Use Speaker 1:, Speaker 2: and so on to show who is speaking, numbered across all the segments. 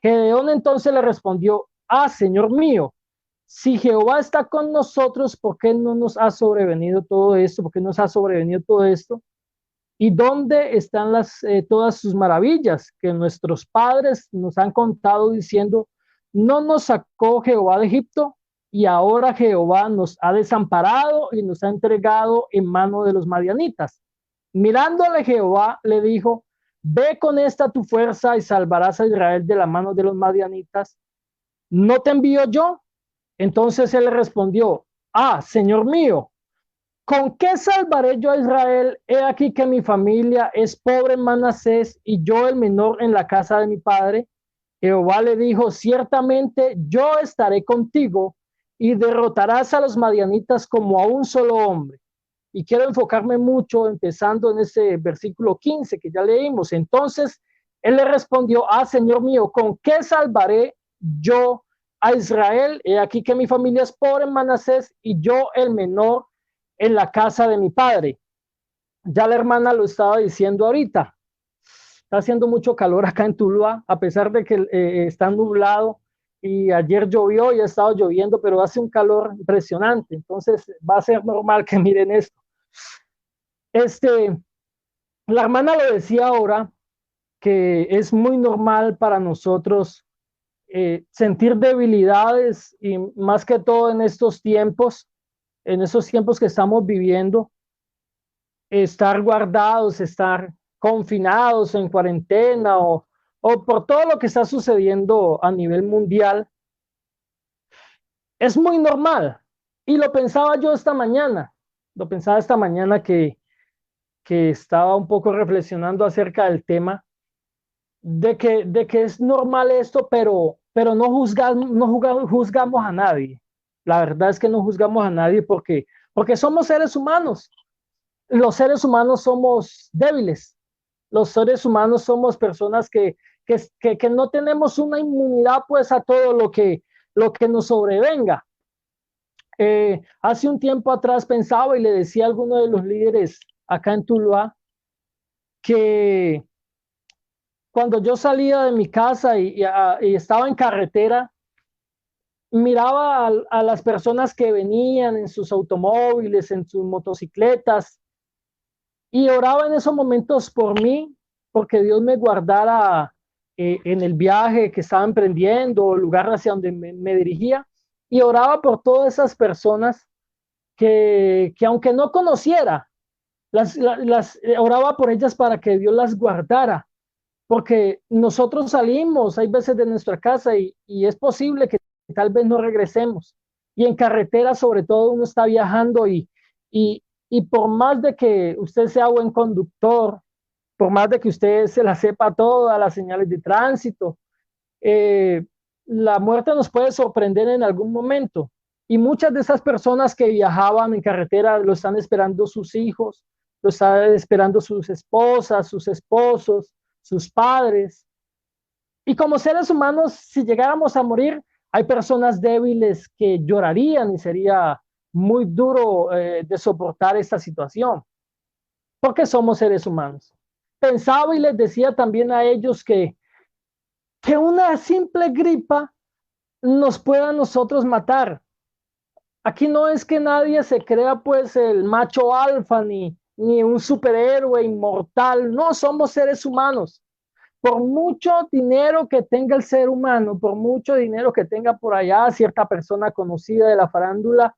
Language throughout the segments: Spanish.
Speaker 1: Gedeón entonces le respondió: ah, Señor mío, si Jehová está con nosotros, ¿por qué no nos ha sobrevenido todo esto? ¿Por qué nos ha sobrevenido todo esto? ¿Y dónde están todas sus maravillas que nuestros padres nos han contado diciendo: no nos sacó Jehová de Egipto, y ahora Jehová nos ha desamparado y nos ha entregado en mano de los madianitas? Mirándole Jehová le dijo: ve con esta tu fuerza y salvarás a Israel de la mano de los madianitas. ¿No te envío yo? Entonces él le respondió: ah, Señor mío, ¿con qué salvaré yo a Israel? He aquí que mi familia es pobre en Manasés y yo el menor en la casa de mi padre. Jehová le dijo: ciertamente yo estaré contigo y derrotarás a los madianitas como a un solo hombre. Y quiero enfocarme mucho empezando en ese versículo 15 que ya leímos. Entonces él le respondió: ah, Señor mío, ¿con qué salvaré yo a Israel? He aquí que mi familia es pobre en Manasés y yo el menor en la casa de mi padre. Ya la hermana lo estaba diciendo ahorita. Está haciendo mucho calor acá en Tuluá, a pesar de que está nublado y ayer llovió y ha estado lloviendo, pero hace un calor impresionante. Entonces va a ser normal que miren esto. Este, la hermana lo decía ahora, que es muy normal para nosotros sentir debilidades y más que todo en esos tiempos que estamos viviendo, estar guardados, estar confinados en cuarentena o por todo lo que está sucediendo a nivel mundial, es muy normal. Y lo pensaba yo esta mañana, lo pensaba esta mañana que estaba un poco reflexionando acerca del tema, de que es normal esto, pero no juzgamos a nadie. La verdad es que no juzgamos a nadie porque somos seres humanos. Los seres humanos somos débiles. Los seres humanos somos personas que no tenemos una inmunidad pues a todo lo que nos sobrevenga. Hace un tiempo atrás pensaba y le decía a alguno de los líderes acá en Tuluá que cuando yo salía de mi casa y estaba en carretera, miraba a las personas que venían en sus automóviles, en sus motocicletas, y oraba en esos momentos por mí, porque Dios me guardara en el viaje que estaba emprendiendo, el lugar hacia donde me dirigía, y oraba por todas esas personas que aunque no conociera, oraba por ellas para que Dios las guardara, porque nosotros salimos, hay veces de nuestra casa y es posible que tal vez no regresemos. Y en carretera, sobre todo, uno está viajando y, y por más de que usted sea buen conductor, por más de que usted se la sepa todas las señales de tránsito, eh, la muerte nos puede sorprender en algún momento. Y muchas de esas personas que viajaban en carretera lo están esperando sus hijos, lo están esperando sus esposas, sus esposos, sus padres. Y como seres humanos, si llegáramos a morir, hay personas débiles que llorarían y sería muy duro de soportar esta situación, porque somos seres humanos. Pensaba y les decía también a ellos que una simple gripa nos pueda a nosotros matar. Aquí no es que nadie se crea pues el macho alfa ni un superhéroe inmortal. No, somos seres humanos. Por mucho dinero que tenga el ser humano, por mucho dinero que tenga por allá cierta persona conocida de la farándula,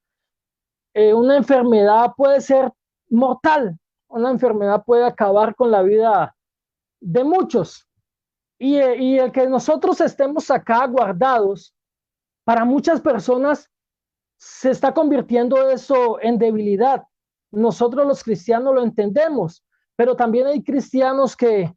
Speaker 1: una enfermedad puede ser mortal. Una enfermedad puede acabar con la vida de muchos. Y el que nosotros estemos acá guardados, para muchas personas se está convirtiendo eso en debilidad. Nosotros los cristianos lo entendemos, pero también hay cristianos que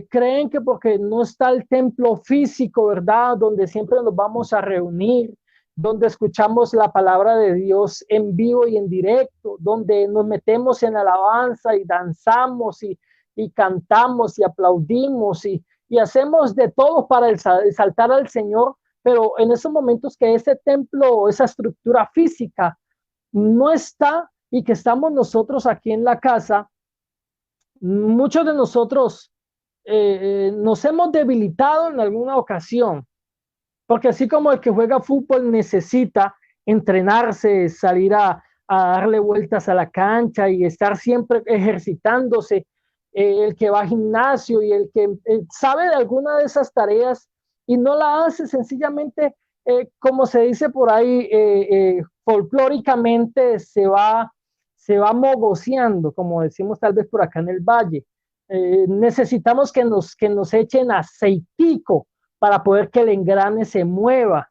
Speaker 1: creen que porque no está el templo físico, ¿verdad? Donde siempre nos vamos a reunir, donde escuchamos la palabra de Dios en vivo y en directo, donde nos metemos en alabanza y danzamos y cantamos y aplaudimos y hacemos de todo para exaltar al Señor, pero en esos momentos que ese templo, esa estructura física no está y que estamos nosotros aquí en la casa, muchos de nosotros nos hemos debilitado en alguna ocasión, porque así como el que juega fútbol necesita entrenarse, salir a darle vueltas a la cancha y estar siempre ejercitándose, el que va al gimnasio y el que sabe de alguna de esas tareas y no la hace sencillamente, como se dice por ahí, folclóricamente se va mogoseando, como decimos tal vez por acá en el valle. Necesitamos que nos echen aceitico para poder que el engrane se mueva.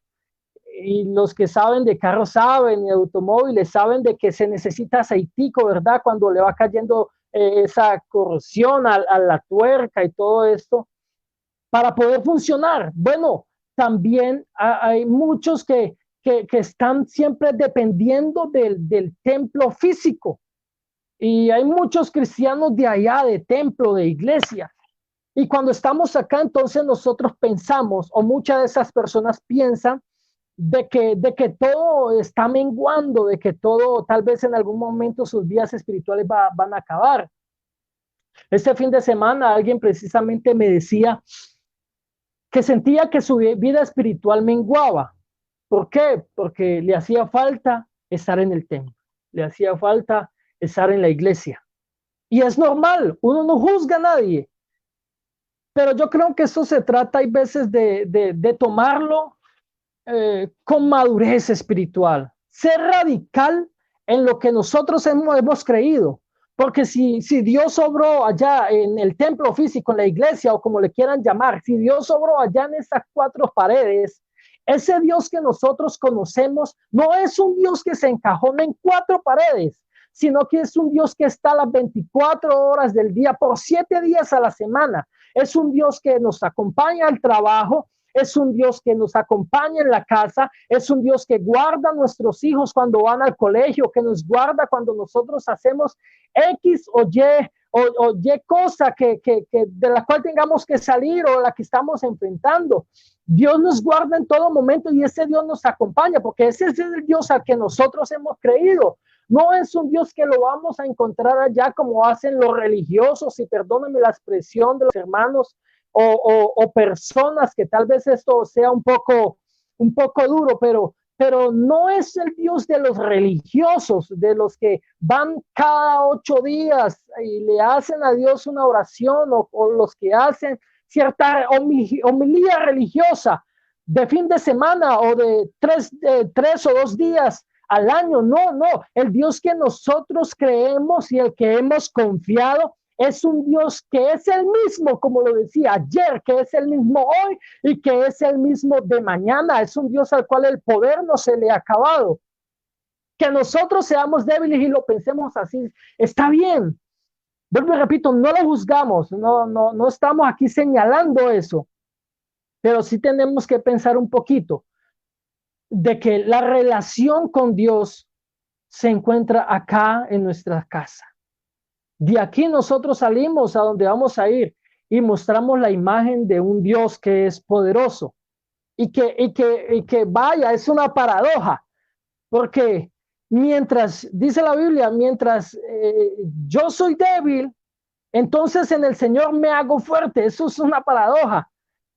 Speaker 1: Y los que saben de carros saben, de automóviles saben de que se necesita aceitico, ¿verdad? Cuando le va cayendo esa corrosión a la tuerca y todo esto para poder funcionar. Bueno, también hay muchos que están siempre dependiendo del templo físico y hay muchos cristianos de allá, de templo, de iglesia. Y cuando estamos acá, entonces nosotros pensamos, o muchas de esas personas piensan, de que todo está menguando, de que todo, tal vez en algún momento sus vidas espirituales van a acabar. Este fin de semana alguien precisamente me decía que sentía que su vida espiritual menguaba. ¿Por qué? Porque le hacía falta estar en el templo, le hacía falta estar en la iglesia. Y es normal, uno no juzga a nadie, pero yo creo que eso se trata, hay veces, de tomarlo con madurez espiritual, ser radical en lo que nosotros hemos creído. Porque si Dios obró allá en el templo físico, en la iglesia o como le quieran llamar, si Dios obró allá en esas cuatro paredes, ese Dios que nosotros conocemos no es un Dios que se encajona en cuatro paredes, sino que es un Dios que está a las 24 horas del día, por 7 días a la semana. Es un Dios que nos acompaña al trabajo, es un Dios que nos acompaña en la casa, es un Dios que guarda a nuestros hijos cuando van al colegio, que nos guarda cuando nosotros hacemos X o Y cosa de la cual tengamos que salir o la que estamos enfrentando. Dios nos guarda en todo momento y ese Dios nos acompaña porque ese es el Dios al que nosotros hemos creído. No es un Dios que lo vamos a encontrar allá como hacen los religiosos, y perdónenme la expresión de los hermanos o personas que tal vez esto sea un poco duro, pero no es el Dios de los religiosos, de los que van cada 8 días y le hacen a Dios una oración o los que hacen cierta homilía religiosa de fin de semana o de 3 o 2 días al año. No, no, el Dios que nosotros creemos y el que hemos confiado es un Dios que es el mismo, como lo decía ayer, que es el mismo hoy y que es el mismo de mañana. Es un Dios al cual el poder no se le ha acabado. Que nosotros seamos débiles y lo pensemos así, está bien. Vuelvo y repito, no lo juzgamos, no estamos aquí señalando eso, pero sí tenemos que pensar un poquito de que la relación con Dios se encuentra acá en nuestra casa. De aquí nosotros salimos a donde vamos a ir y mostramos la imagen de un Dios que es poderoso y que vaya, es una paradoja, porque mientras, dice la Biblia, mientras yo soy débil, entonces en el Señor me hago fuerte. Eso es una paradoja,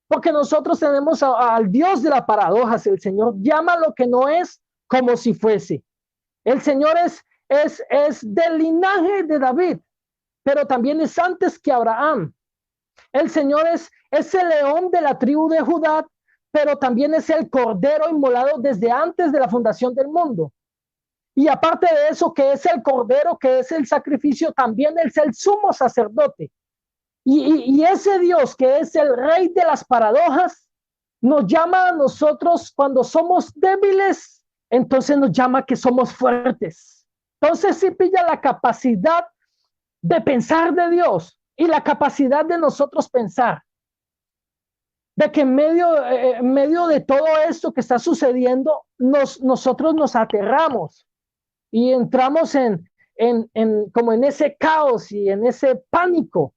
Speaker 1: porque nosotros tenemos al Dios de las paradojas. El Señor llama lo que no es como si fuese. El Señor es del linaje de David, pero también es antes que Abraham. El Señor es el león de la tribu de Judá, pero también es el cordero inmolado desde antes de la fundación del mundo. Y aparte de eso, que es el cordero, que es el sacrificio, también es el sumo sacerdote. Y ese Dios que es el rey de las paradojas, nos llama a nosotros cuando somos débiles, entonces nos llama que somos fuertes. Entonces sí pilla la capacidad de pensar de Dios y la capacidad de nosotros pensar. De que en medio de todo esto que está sucediendo, nosotros nos aterramos y entramos como en ese caos y en ese pánico.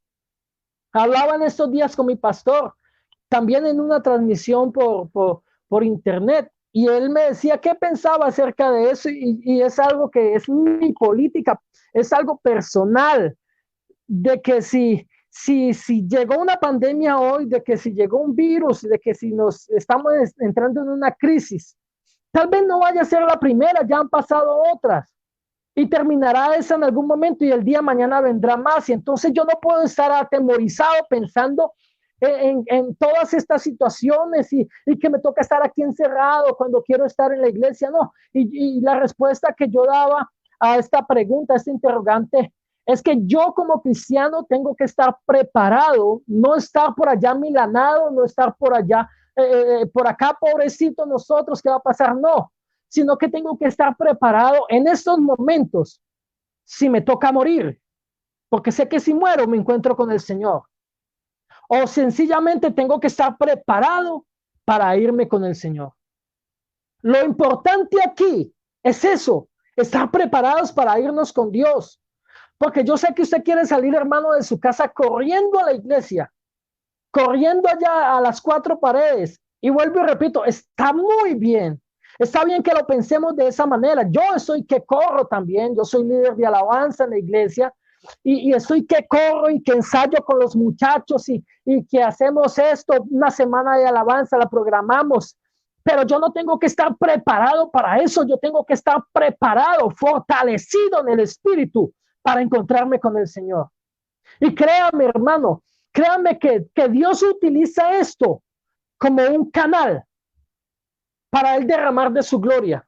Speaker 1: Hablaba en estos días con mi pastor, también en una transmisión por internet, y él me decía qué pensaba acerca de eso, y es algo que es mi política, es algo personal, de que si llegó una pandemia hoy, de que si llegó un virus, de que si nos estamos entrando en una crisis, tal vez no vaya a ser la primera, ya han pasado otras y terminará esa en algún momento y el día de mañana vendrá más. Y entonces yo no puedo estar atemorizado pensando en todas estas situaciones y que me toca estar aquí encerrado cuando quiero estar en la iglesia. No, y la respuesta que yo daba a esta pregunta, a este interrogante, es que yo como cristiano tengo que estar preparado, no estar por allá milanado, no estar por allá, por acá, pobrecito nosotros, ¿qué va a pasar? No, sino que tengo que estar preparado en estos momentos si me toca morir, porque sé que si muero me encuentro con el Señor. O sencillamente tengo que estar preparado para irme con el Señor. Lo importante aquí es eso, estar preparados para irnos con Dios. Porque yo sé que usted quiere salir, hermano, de su casa corriendo a la iglesia, corriendo allá a las cuatro paredes. Y vuelvo y repito, está muy bien. Está bien que lo pensemos de esa manera. Yo soy que corro también. Yo soy líder de alabanza en la iglesia. Y estoy que corro y que ensayo con los muchachos y que hacemos esto, una semana de alabanza, la programamos. Pero yo no tengo que estar preparado para eso. Yo tengo que estar preparado, fortalecido en el espíritu para encontrarme con el Señor. Y créame, hermano, créame que Dios utiliza esto como un canal para él derramar de su gloria.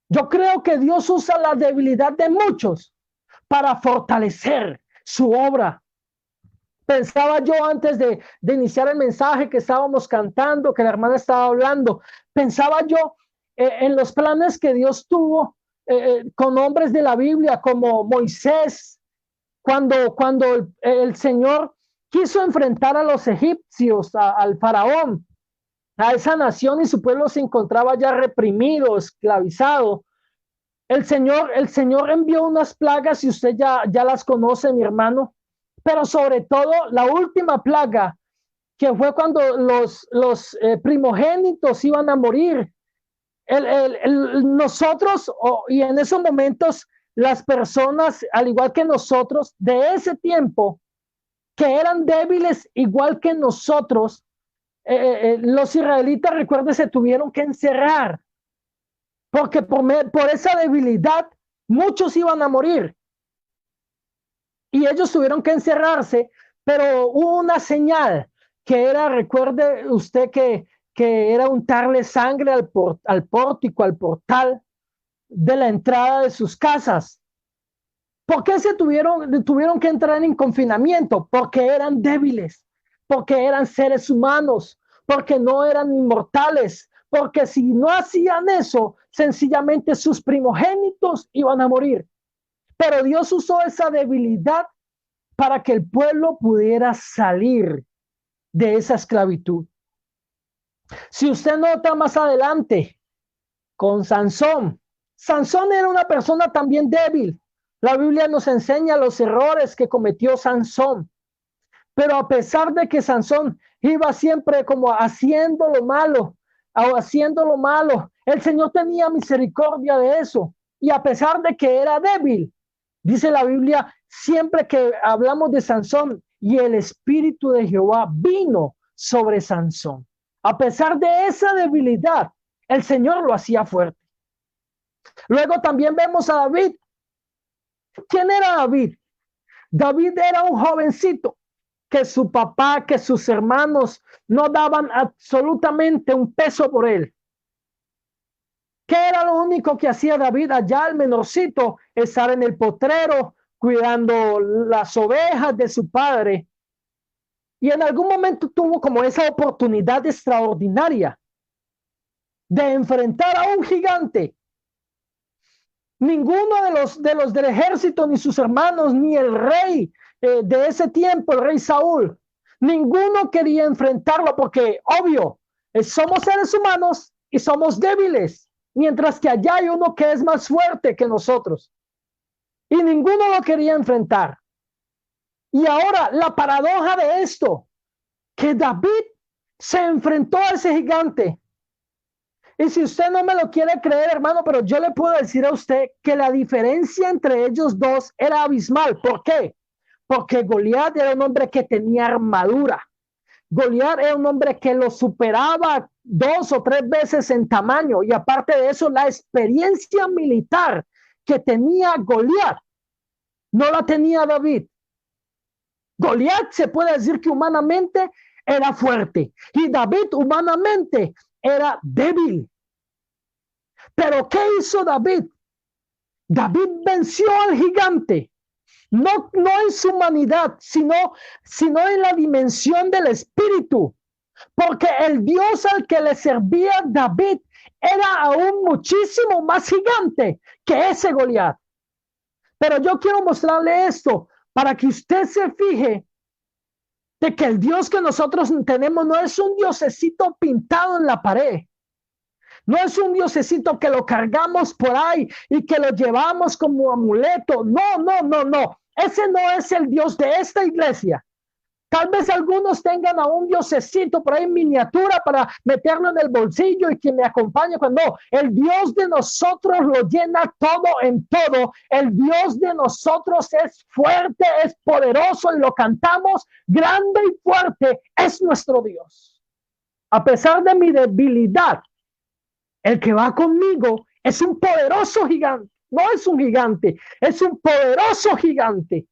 Speaker 1: Yo creo que Dios usa la debilidad de muchos para fortalecer su obra. Pensaba yo antes de iniciar el mensaje que estábamos cantando, que la hermana estaba hablando, pensaba yo en los planes que Dios tuvo con hombres de la Biblia como Moisés, cuando el Señor quiso enfrentar a los egipcios, al faraón, a esa nación y su pueblo se encontraba ya reprimido, esclavizado. El Señor envió unas plagas y usted ya las conoce, mi hermano, pero sobre todo la última plaga, que fue cuando los primogénitos iban a morir. Nosotros, y en esos momentos, las personas, al igual que nosotros, de ese tiempo, que eran débiles igual que nosotros, los israelitas, recuerden, se tuvieron que encerrar, porque por esa debilidad muchos iban a morir y ellos tuvieron que encerrarse, pero hubo una señal que era, recuerde usted que era untarle sangre al pórtico, al portal de la entrada de sus casas. ¿Por qué tuvieron que entrar en confinamiento? Porque eran débiles, porque eran seres humanos, porque no eran inmortales, porque si no hacían eso, sencillamente sus primogénitos iban a morir. Pero Dios usó esa debilidad para que el pueblo pudiera salir de esa esclavitud. Si usted nota más adelante con Sansón, Sansón era una persona también débil. La Biblia nos enseña los errores que cometió Sansón. Pero a pesar de que Sansón iba siempre como haciendo lo malo, el Señor tenía misericordia de eso. Y a pesar de que era débil, dice la Biblia, siempre que hablamos de Sansón, y el Espíritu de Jehová vino sobre Sansón. A pesar de esa debilidad, el Señor lo hacía fuerte. Luego también vemos a David. ¿Quién era David? David era un jovencito que su papá, que sus hermanos no daban absolutamente un peso por él. ¿Qué era lo único que hacía David allá, el menorcito? Estar en el potrero, cuidando las ovejas de su padre. Y en algún momento tuvo como esa oportunidad extraordinaria de enfrentar a un gigante. Ninguno de los del ejército, ni sus hermanos, ni el rey de ese tiempo, el rey Saúl, ninguno quería enfrentarlo porque, obvio, somos seres humanos y somos débiles, mientras que allá hay uno que es más fuerte que nosotros. Y ninguno lo quería enfrentar. Y ahora la paradoja de esto, que David se enfrentó a ese gigante. Y si usted no me lo quiere creer, hermano, pero yo le puedo decir a usted que la diferencia entre ellos dos era abismal. ¿Por qué? porque Goliat era un hombre que tenía armadura. Goliat era un hombre que lo superaba 2 o 3 veces en tamaño, y aparte de eso, la experiencia militar que tenía Goliat no la tenía David. Goliat se puede decir que humanamente era fuerte y David humanamente era débil. Pero ¿qué hizo David? David venció al gigante. No en su humanidad, sino en la dimensión del espíritu. Porque el Dios al que le servía David era aún muchísimo más gigante que ese Goliat. Pero yo quiero mostrarle esto para que usted se fije de que el Dios que nosotros tenemos no es un diosecito pintado en la pared. No es un diosecito que lo cargamos por ahí y que lo llevamos como amuleto. No. Ese no es el Dios de esta iglesia. Tal vez algunos tengan a un diosecito por ahí en miniatura para meterlo en el bolsillo y que me acompañe cuando no. El Dios de nosotros lo llena todo en todo. El Dios de nosotros es fuerte, es poderoso y lo cantamos grande y fuerte. Es nuestro Dios. A pesar de mi debilidad, el que va conmigo es un poderoso gigante. No es un gigante, es un poderoso gigante.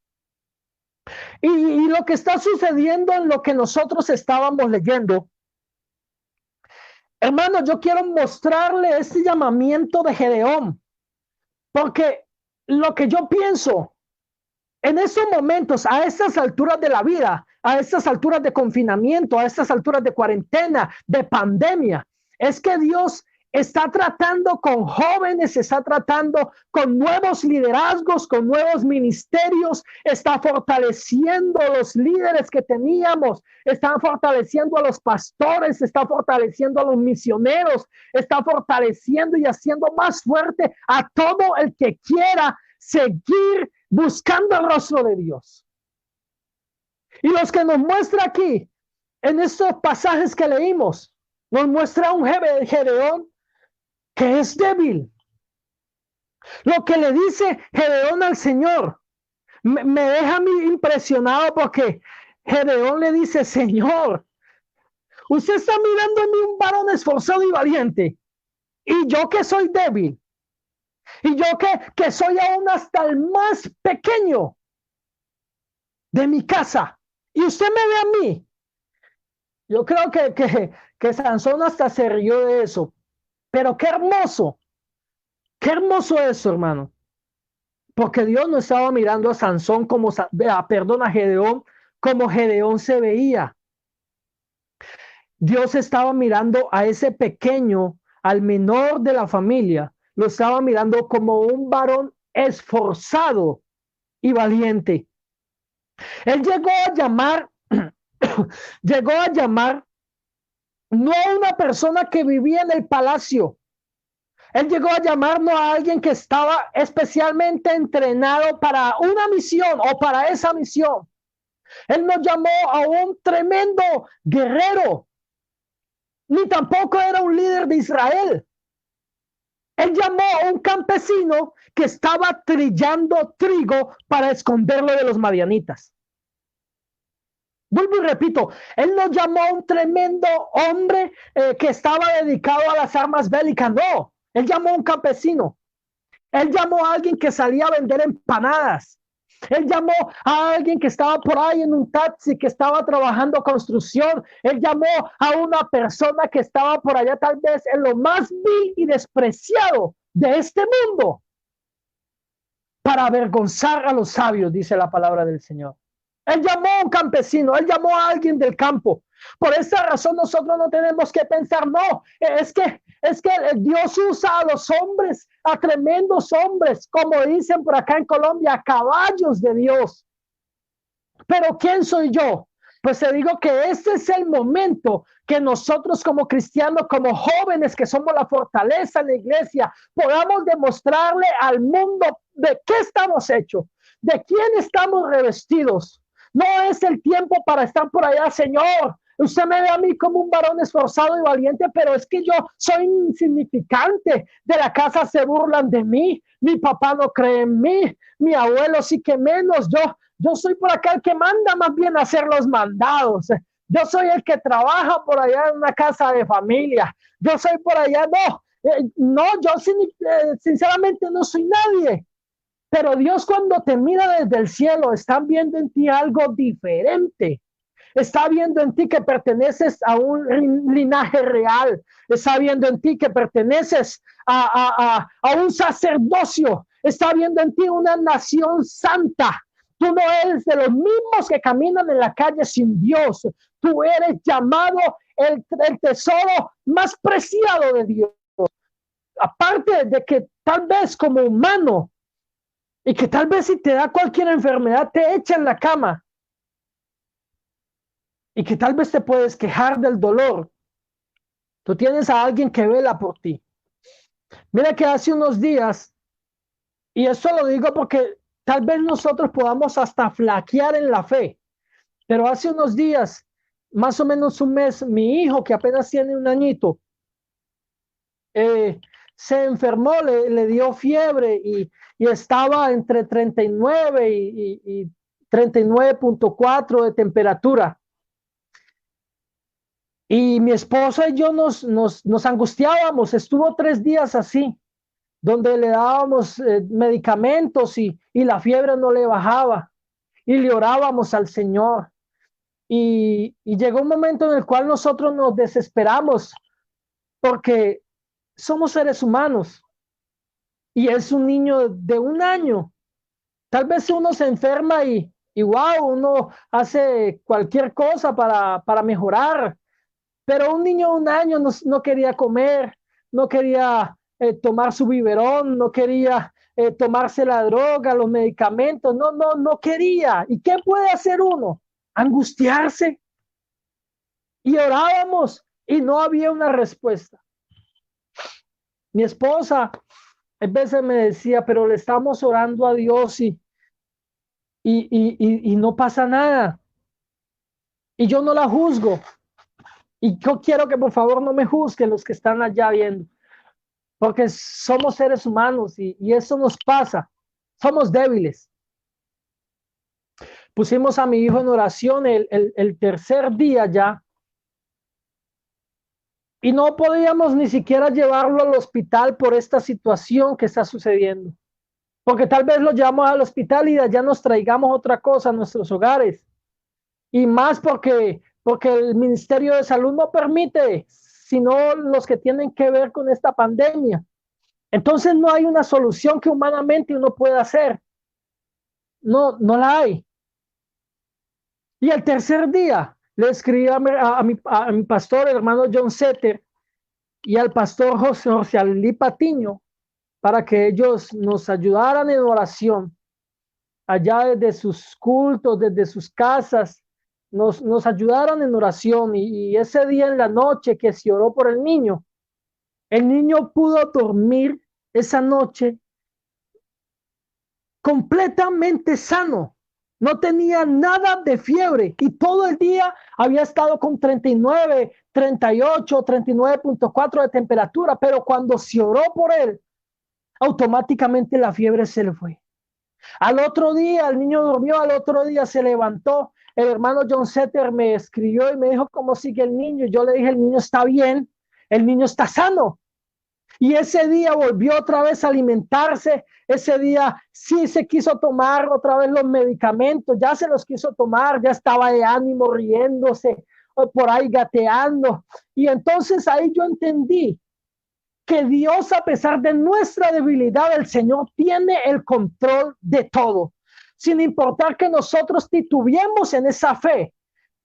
Speaker 1: Y lo que está sucediendo en lo que nosotros estábamos leyendo, hermano, yo quiero mostrarle este llamamiento de Gedeón, porque lo que yo pienso en esos momentos, a estas alturas de la vida, a estas alturas de confinamiento, a estas alturas de cuarentena, de pandemia, es que Dios está tratando con jóvenes, está tratando con nuevos liderazgos, con nuevos ministerios, está fortaleciendo los líderes que teníamos, está fortaleciendo a los pastores, está fortaleciendo a los misioneros, está fortaleciendo y haciendo más fuerte a todo el que quiera seguir buscando el rostro de Dios. Y los que nos muestra aquí, en estos pasajes que leímos, nos muestra un Gedeón que es débil. Lo que le dice Gedeón al Señor me deja a mí impresionado, porque Gedeón le dice: Señor, usted está mirando en mí un varón esforzado y valiente, y yo que soy débil, y yo que soy aún hasta el más pequeño de mi casa, y usted me ve a mí. Yo creo que Sansón hasta se rió de eso. Pero qué hermoso eso, hermano. Porque Dios no estaba mirando a Sansón como, a Gedeón, como Gedeón se veía. Dios estaba mirando a ese pequeño, al menor de la familia, lo estaba mirando como un varón esforzado y valiente. Él llegó a llamar no a una persona que vivía en el palacio. Él llegó a llamarnos a alguien que estaba especialmente entrenado para una misión o para esa misión. Él nos llamó a un tremendo guerrero, ni tampoco era un líder de Israel. Él llamó a un campesino que estaba trillando trigo para esconderlo de los madianitas. Vuelvo y repito, él no llamó a un tremendo hombre que estaba dedicado a las armas bélicas, no. Él llamó a un campesino. Él llamó a alguien que salía a vender empanadas. Él llamó a alguien que estaba por ahí en un taxi, que estaba trabajando construcción. Él llamó a una persona que estaba por allá tal vez en lo más vil y despreciado de este mundo, para avergonzar a los sabios, dice la palabra del Señor. Él llamó a un campesino, él llamó a alguien del campo. Por esa razón nosotros no tenemos que pensar, no, es que Dios usa a los hombres, a tremendos hombres, como dicen por acá en Colombia, caballos de Dios. Pero ¿quién soy yo? Pues te digo que este es el momento que nosotros como cristianos, como jóvenes que somos la fortaleza en la iglesia, podamos demostrarle al mundo de qué estamos hechos, de quién estamos revestidos. No es el tiempo para estar por allá, Señor. Usted me ve a mí como un varón esforzado y valiente, pero es que yo soy insignificante. De la casa se burlan de mí. Mi papá no cree en mí. Mi abuelo sí que menos. Yo soy por acá el que manda más bien a hacer los mandados. Yo soy el que trabaja por allá en una casa de familia. Yo soy por allá, no, no, yo sinceramente no soy nadie. Pero Dios cuando te mira desde el cielo está viendo en ti algo diferente. Está viendo en ti que perteneces a un linaje real. Está viendo en ti que perteneces a un sacerdocio. Está viendo en ti una nación santa. Tú no eres de los mismos que caminan en la calle sin Dios. Tú eres llamado el tesoro más preciado de Dios. Aparte de que tal vez como humano, y que tal vez si te da cualquier enfermedad te echa en la cama, y que tal vez te puedes quejar del dolor, tú tienes a alguien que vela por ti. Mira que hace unos días, y esto lo digo porque tal vez nosotros podamos hasta flaquear en la fe, pero hace unos días, más o menos un mes, mi hijo que apenas tiene un añito, se enfermó, le dio fiebre y estaba entre 39 y 39.4 de temperatura. Y mi esposa y yo nos angustiábamos, estuvo 3 días así, donde le dábamos medicamentos y la fiebre no le bajaba y le orábamos al Señor. Y llegó un momento en el cual nosotros nos desesperamos porque somos seres humanos y es un niño de un año. Tal vez uno se enferma y wow, uno hace cualquier cosa para mejorar. Pero un niño de un año no quería comer, no quería tomar su biberón, no quería tomarse la droga, los medicamentos, no quería. ¿Y qué puede hacer uno? Angustiarse. Y orábamos y no había una respuesta. Mi esposa a veces me decía, pero le estamos orando a Dios y no pasa nada. Y yo no la juzgo. Y yo quiero que por favor no me juzguen los que están allá viendo. Porque somos seres humanos y eso nos pasa. Somos débiles. Pusimos a mi hijo en oración el tercer día ya y no podíamos ni siquiera llevarlo al hospital por esta situación que está sucediendo. Porque tal vez lo llevamos al hospital y de allá nos traigamos otra cosa a nuestros hogares. Y más porque el Ministerio de Salud no permite, sino los que tienen que ver con esta pandemia. Entonces no hay una solución que humanamente uno pueda hacer. No la hay. Y el tercer día le escribí a mi pastor, el hermano John Setter, y al pastor José Ali Patiño, para que ellos nos ayudaran en oración, allá desde sus cultos, desde sus casas, nos ayudaron en oración. Y ese día en la noche que se oró por el niño pudo dormir esa noche completamente sano. No tenía nada de fiebre y todo el día había estado con 39, 38, 39.4 de temperatura, pero cuando se oró por él, automáticamente la fiebre se le fue. Al otro día el niño durmió, al otro día se levantó. El hermano John Setter me escribió y me dijo cómo sigue el niño. Yo le dije, el niño está bien, el niño está sano. Y ese día volvió otra vez a alimentarse. Ese día sí se quiso tomar otra vez los medicamentos, ya se los quiso tomar, ya estaba de ánimo, riéndose, por ahí gateando. Y entonces ahí yo entendí que Dios, a pesar de nuestra debilidad, el Señor tiene el control de todo. Sin importar que nosotros titubeemos en esa fe,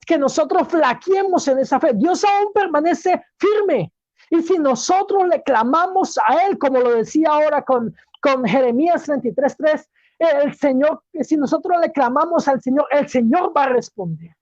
Speaker 1: que nosotros flaqueemos en esa fe, Dios aún permanece firme. Y si nosotros le clamamos a Él, como lo decía ahora con Jeremías 33:3, el Señor, si nosotros le clamamos al Señor, el Señor va a responder.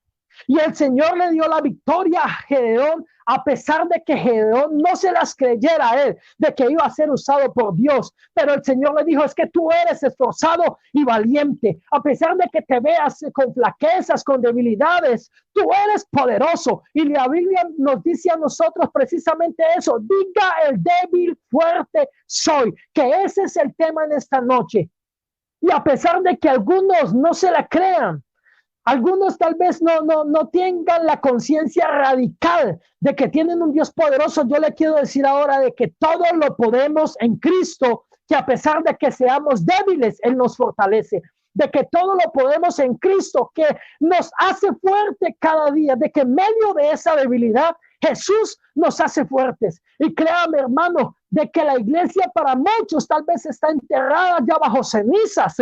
Speaker 1: Y el Señor le dio la victoria a Gedeón, a pesar de que Gedeón no se las creyera a él, de que iba a ser usado por Dios. Pero el Señor le dijo, es que tú eres esforzado y valiente. A pesar de que te veas con flaquezas, con debilidades, tú eres poderoso. Y la Biblia nos dice a nosotros precisamente eso. Diga el débil, fuerte soy. Que ese es el tema en esta noche. Y a pesar de que algunos no se la crean, algunos tal vez no tengan la conciencia radical de que tienen un Dios poderoso, yo le quiero decir ahora de que todo lo podemos en Cristo, que a pesar de que seamos débiles, Él nos fortalece, de que todo lo podemos en Cristo, que nos hace fuerte cada día, de que en medio de esa debilidad Jesús nos hace fuertes. Y créame, hermano, de que la iglesia para muchos tal vez está enterrada ya bajo cenizas,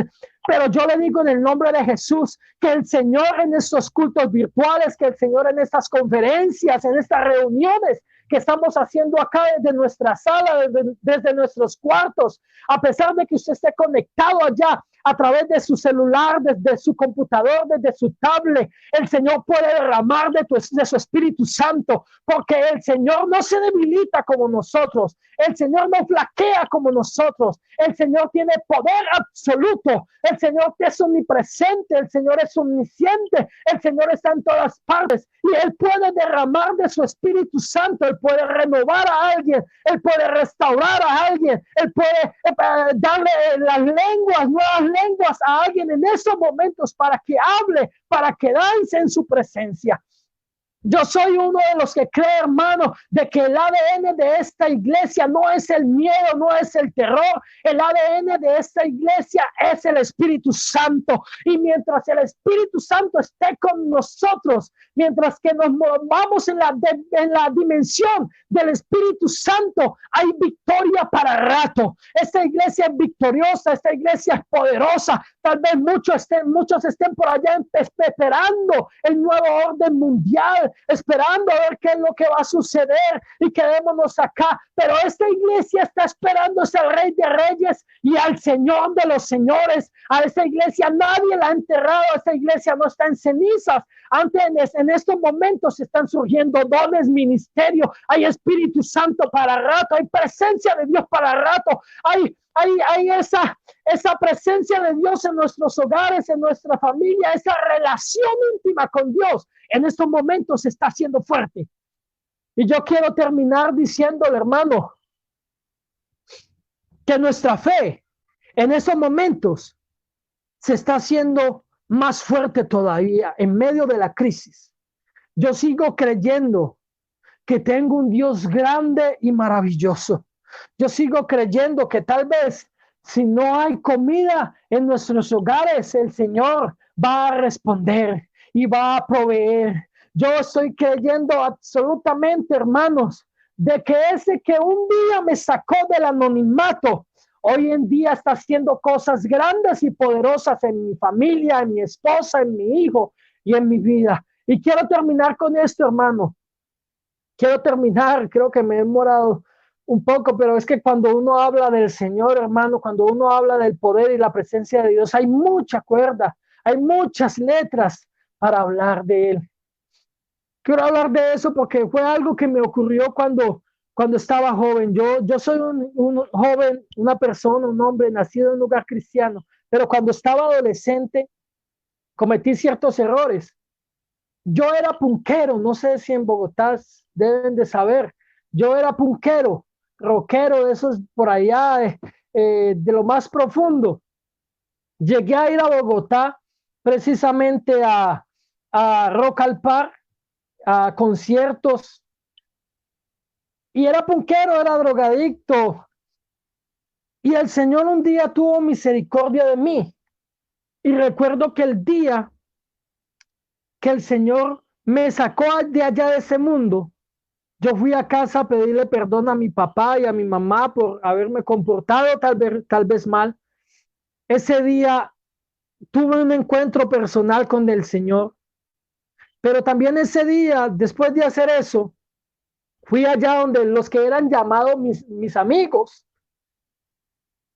Speaker 1: pero yo le digo en el nombre de Jesús que el Señor en estos cultos virtuales, que el Señor en estas conferencias, en estas reuniones que estamos haciendo acá desde nuestra sala, desde nuestros cuartos, a pesar de que usted esté conectado allá a través de su celular, desde su computador, desde su tablet, el Señor puede derramar de su Espíritu Santo, porque el Señor no se debilita como nosotros, el Señor no flaquea como nosotros, el Señor tiene poder absoluto, el Señor es omnipresente, el Señor es omnisciente, el Señor está en todas partes y Él puede derramar de su Espíritu Santo, Él puede renovar a alguien, Él puede restaurar a alguien, Él puede darle las lenguas, nuevas lenguas a alguien en esos momentos para que hable, para que dance en su presencia. Yo soy uno de los que cree, hermano, de que el ADN de esta iglesia no es el miedo, no es el terror. El ADN de esta iglesia es el Espíritu Santo. Y mientras el Espíritu Santo esté con nosotros, mientras que nos movamos en la dimensión del Espíritu Santo, hay victoria para rato. Esta iglesia es victoriosa, esta iglesia es poderosa. Tal vez muchos estén por allá esperando el nuevo orden mundial, esperando a ver qué es lo que va a suceder y quedémonos acá. Pero esta iglesia está esperando al Rey de Reyes y al Señor de los Señores. A esta iglesia nadie la ha enterrado, esta iglesia no está en cenizas. Antes, en estos momentos están surgiendo dones, ministerio, hay Espíritu Santo para rato, hay presencia de Dios para rato, hay esa presencia de Dios en nuestros hogares, en nuestra familia, esa relación íntima con Dios en estos momentos se está haciendo fuerte. Y yo quiero terminar diciéndole, hermano, que nuestra fe en esos momentos se está haciendo más fuerte todavía en medio de la crisis. Yo sigo creyendo que tengo un Dios grande y maravilloso. Yo sigo creyendo que tal vez si no hay comida en nuestros hogares, el Señor va a responder y va a proveer. Yo estoy creyendo absolutamente, hermanos, de que ese que un día me sacó del anonimato, hoy en día está haciendo cosas grandes y poderosas en mi familia, en mi esposa, en mi hijo y en mi vida. Y quiero terminar con esto, hermano. Quiero terminar, creo que me he demorado un poco, pero es que cuando uno habla del Señor, hermano, cuando uno habla del poder y la presencia de Dios, hay mucha cuerda, hay muchas letras para hablar de Él. Quiero hablar de eso porque fue algo que me ocurrió cuando estaba joven. Yo soy un joven, una persona, un hombre nacido en un lugar cristiano, pero cuando estaba adolescente cometí ciertos errores. Yo era punquero, no sé si en Bogotá deben de saber. Yo era punquero, rockero de esos por allá, de lo más profundo. Llegué a ir a Bogotá precisamente a Rock al Park, a conciertos, y era punquero, era drogadicto. Y el Señor un día tuvo misericordia de mí. Y recuerdo que el día que el Señor me sacó de allá de ese mundo, yo fui a casa a pedirle perdón a mi papá y a mi mamá por haberme comportado tal vez mal. Ese día tuve un encuentro personal con el Señor, pero también ese día, después de hacer eso, fui allá donde los que eran llamados mis amigos,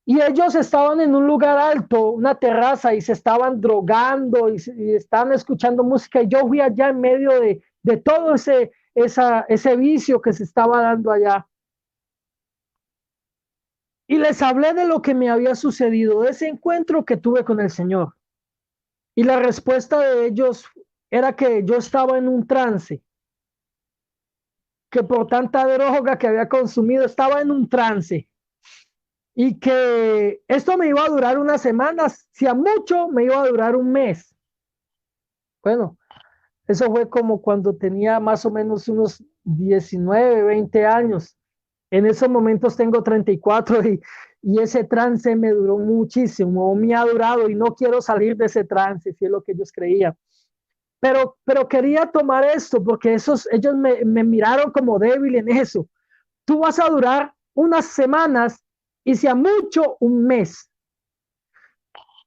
Speaker 1: y ellos estaban en un lugar alto, una terraza, y se estaban drogando y estaban escuchando música, y yo fui allá en medio de todo ese vicio que se estaba dando allá. Y les hablé de lo que me había sucedido, de ese encuentro que tuve con el Señor. Y la respuesta de ellos era que yo estaba en un trance, que por tanta droga que había consumido estaba en un trance. y que esto me iba a durar unas semanas, si a mucho me iba a durar un mes. Bueno, eso fue como cuando tenía más o menos unos 19, 20 años. En esos momentos tengo 34 y ese trance me duró muchísimo, me ha durado y no quiero salir de ese trance, si es lo que ellos creían. Pero quería tomar esto porque ellos me miraron como débil en eso. Tú vas a durar unas semanas y si a mucho un mes.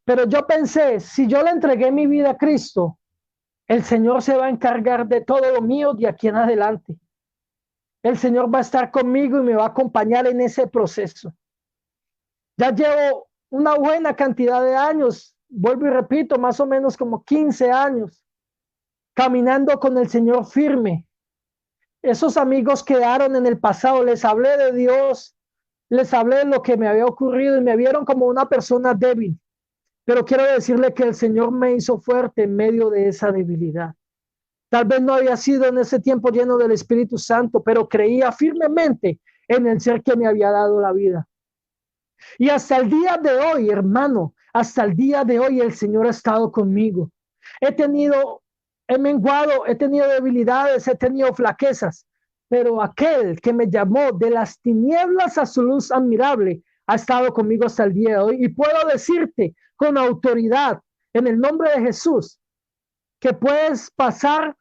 Speaker 1: Pero yo pensé, si yo le entregué mi vida a Cristo, el Señor se va a encargar de todo lo mío de aquí en adelante. El Señor va a estar conmigo y me va a acompañar en ese proceso. Ya llevo una buena cantidad de años, vuelvo y repito, más o menos como 15 años, caminando con el Señor firme. Esos amigos quedaron en el pasado, les hablé de Dios, les hablé de lo que me había ocurrido y me vieron como una persona débil. Pero quiero decirle que el Señor me hizo fuerte en medio de esa debilidad. Tal vez no había sido en ese tiempo lleno del Espíritu Santo, pero creía firmemente en el ser que me había dado la vida. Y hasta el día de hoy, hermano, hasta el día de hoy el Señor ha estado conmigo. He menguado, he tenido debilidades, he tenido flaquezas, pero aquel que me llamó de las tinieblas a su luz admirable ha estado conmigo hasta el día de hoy. Y puedo decirte con autoridad, en el nombre de Jesús, que puedes pasar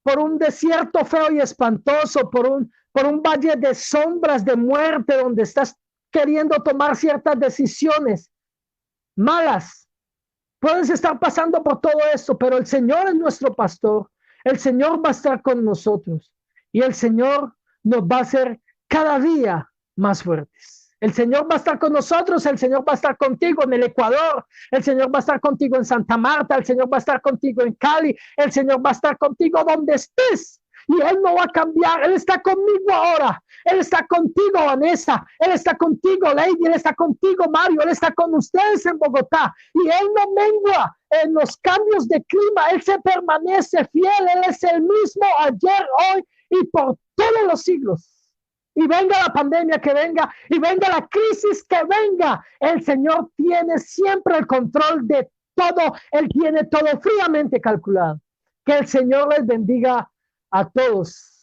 Speaker 1: por un desierto feo y espantoso, por un valle de sombras de muerte, donde estás queriendo tomar ciertas decisiones malas. Puedes estar pasando por todo esto, pero el Señor es nuestro pastor. El Señor va a estar con nosotros y el Señor nos va a hacer cada día más fuertes. El Señor va a estar con nosotros, el Señor va a estar contigo en el Ecuador, el Señor va a estar contigo en Santa Marta, el Señor va a estar contigo en Cali, el Señor va a estar contigo donde estés. Y Él no va a cambiar, Él está conmigo ahora, Él está contigo, Vanessa, Él está contigo, Lady, Él está contigo, Mario, Él está con ustedes en Bogotá. Y Él no mengua en los cambios de clima, Él se permanece fiel, Él es el mismo ayer, hoy y por todos los siglos. Y venga la pandemia que venga, y venga la crisis que venga, el Señor tiene siempre el control de todo, Él tiene todo fríamente calculado. Que el Señor les bendiga a todos.